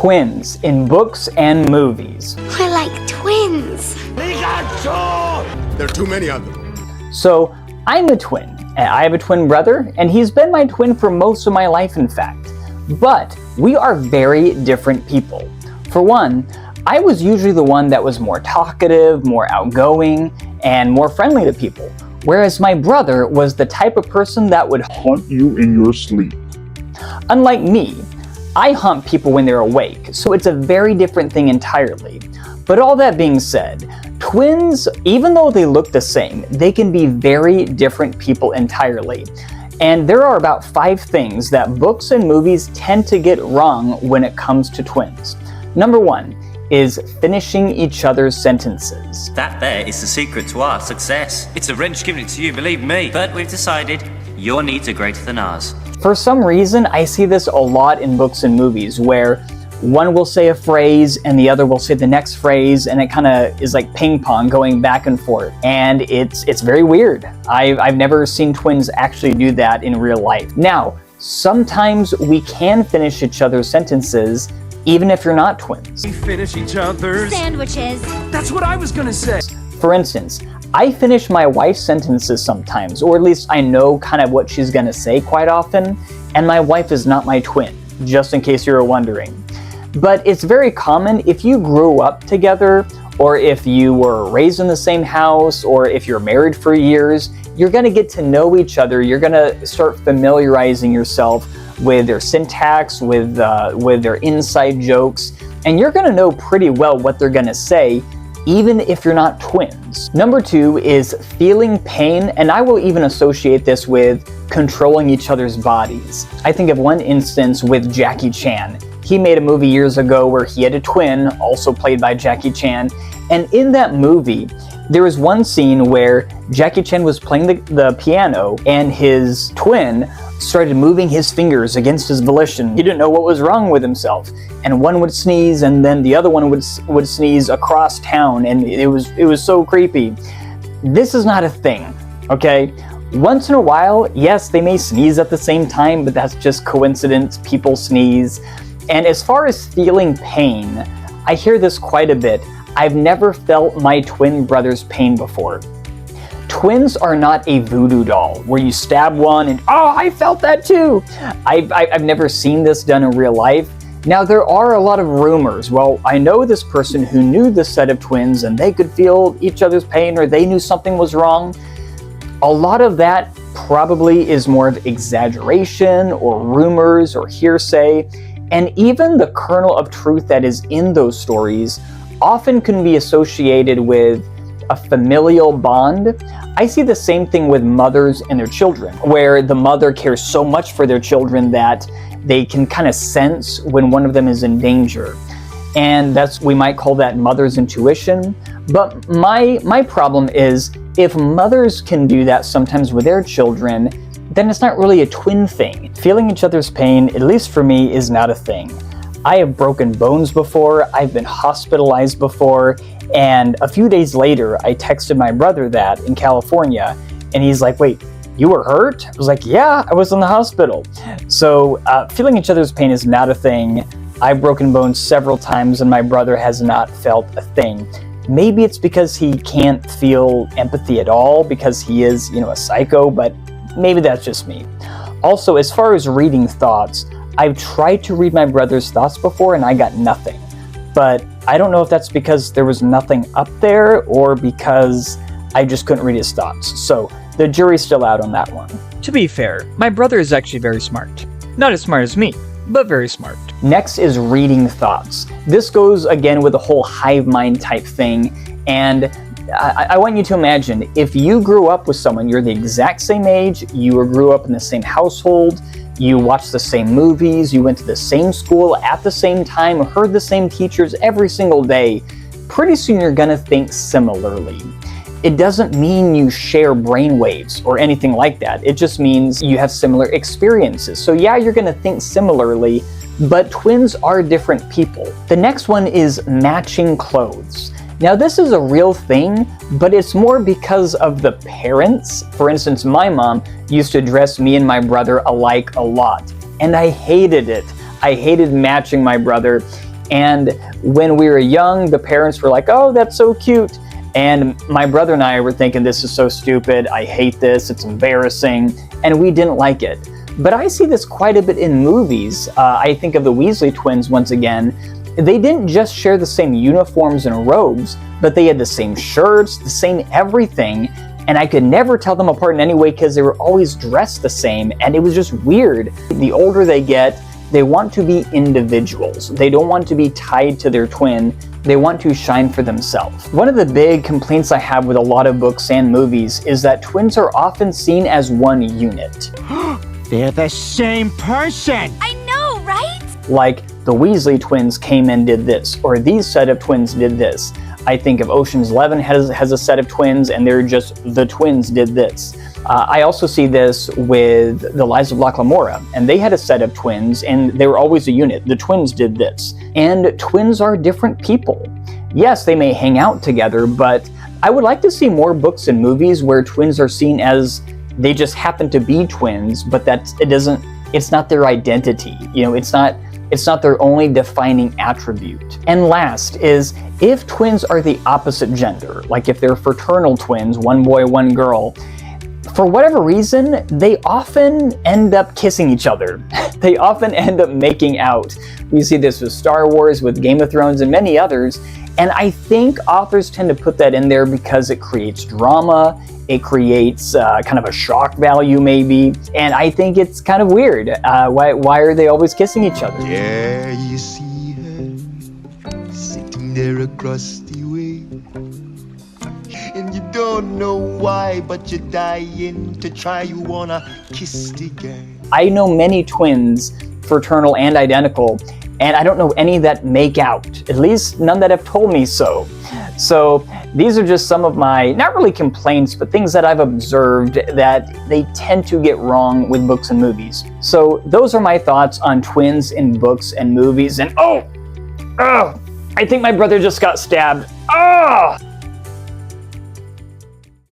twins in books and movies. We're like twins. There are too many of them. So, I'm a twin. I have a twin brother, and he's been my twin for most of my life, in fact. But we are very different people. For one, I was usually the one that was more talkative, more outgoing, and more friendly to people, whereas my brother was the type of person that would haunt you in your sleep. Unlike me, I haunt people when they're awake, so it's a very different thing entirely. But all that being said, twins, even though they look the same, they can be very different people entirely. And there are about 5 things that books and movies tend to get wrong when it comes to twins. Number 1 is finishing each other's sentences. That there is the secret to our success. It's a wrench giving it to you, believe me. But we've decided your needs are greater than ours. For some reason, I see this a lot in books and movies where one will say a phrase and the other will say the next phrase, and it kind of is like ping pong going back and forth. And it's very weird. I've never seen twins actually do that in real life. Now, sometimes we can finish each other's sentences even if you're not twins. We finish each other's Sandwiches. That's what I was gonna say. For instance, I finish my wife's sentences sometimes, or at least I know kind of what she's gonna say quite often, and my wife is not my twin, just in case you were wondering. But it's very common if you grew up together, or if you were raised in the same house, or if you're married for years, you're gonna get to know each other, you're gonna start familiarizing yourself with their syntax, with their inside jokes, and you're gonna know pretty well what they're gonna say, even if you're not twins. Number 2 is feeling pain, and I will even associate this with controlling each other's bodies. I think of one instance with Jackie Chan. He made a movie years ago where he had a twin, also played by Jackie Chan, and in that movie, there was one scene where Jackie Chan was playing the piano, and his twin started moving his fingers against his volition. He didn't know what was wrong with himself. And one would sneeze, and then the other one would sneeze across town, and it was so creepy. This is not a thing, okay? Once in a while, yes, they may sneeze at the same time, but that's just coincidence. People sneeze. And as far as feeling pain, I hear this quite a bit. I've never felt my twin brother's pain before. Twins are not a voodoo doll where you stab one and, oh, I felt that too. I've never seen this done in real life. Now, there are a lot of rumors. Well, I know this person who knew this set of twins and they could feel each other's pain, or they knew something was wrong. A lot of that probably is more of exaggeration or rumors or hearsay. And even the kernel of truth that is in those stories often can be associated with a familial bond. I see the same thing with mothers and their children, where the mother cares so much for their children that they can kind of sense when one of them is in danger. And we might call that mother's intuition. But my problem is, if mothers can do that sometimes with their children, then it's not really a twin thing. Feeling each other's pain, at least for me, is not a thing. I have broken bones before, I've been hospitalized before, and a few days later, I texted my brother that in California, and he's like, wait, you were hurt? I was like, yeah, I was in the hospital. So feeling each other's pain is not a thing. I've broken bones several times, and my brother has not felt a thing. Maybe it's because he can't feel empathy at all, because he is, a psycho, but maybe that's just me. Also, as far as reading thoughts, I've tried to read my brother's thoughts before and I got nothing. But I don't know if that's because there was nothing up there or because I just couldn't read his thoughts. So the jury's still out on that one. To be fair, my brother is actually very smart. Not as smart as me, but very smart. Next is reading thoughts. This goes again with the whole hive mind type thing. And I want you to imagine, if you grew up with someone, you're the exact same age, you grew up in the same household, you watched the same movies, you went to the same school at the same time, heard the same teachers every single day, pretty soon you're gonna think similarly. It doesn't mean you share brainwaves or anything like that. It just means you have similar experiences. So yeah, you're gonna think similarly, but twins are different people. The next one is matching clothes. Now this is a real thing, but it's more because of the parents. For instance, my mom used to dress me and my brother alike a lot, and I hated it. I hated matching my brother. And when we were young, the parents were like, oh, that's so cute. And my brother and I were thinking, this is so stupid, I hate this, it's embarrassing, and we didn't like it. But I see this quite a bit in movies. I think of the Weasley twins once again. They didn't just share the same uniforms and robes, but they had the same shirts, the same everything, and I could never tell them apart in any way because they were always dressed the same, and it was just weird. The older they get, they want to be individuals. They don't want to be tied to their twin. They want to shine for themselves. One of the big complaints I have with a lot of books and movies is that twins are often seen as one unit. They're the same person! I know, right? Like, the Weasley twins came and did this, or these set of twins did this. I think of Ocean's 11 has a set of twins, and they're just the twins did this. I also see this with the Lives of Locke Lamora, and they had a set of twins, and they were always a unit. The twins did this. And twins are different people. Yes, they may hang out together, but I would like to see more books and movies where twins are seen as they just happen to be twins, but that it's not their identity. It's not their only defining attribute. And last is, if twins are the opposite gender, like if they're fraternal twins, one boy, one girl, for whatever reason, they often end up kissing each other. They often end up making out. We see this with Star Wars, with Game of Thrones, and many others. And I think authors tend to put that in there because it creates drama, it creates kind of a shock value maybe, and I think it's kind of weird. Why are they always kissing each other? There you see her, sitting there across the way. And you don't know why, but you're dying to try, you wanna kiss the girl. I know many twins, fraternal and identical, and I don't know any that make out, at least none that have told me so. So these are just some of my, not really complaints, but things that I've observed that they tend to get wrong with books and movies. So those are my thoughts on twins in books and movies. And I think my brother just got stabbed.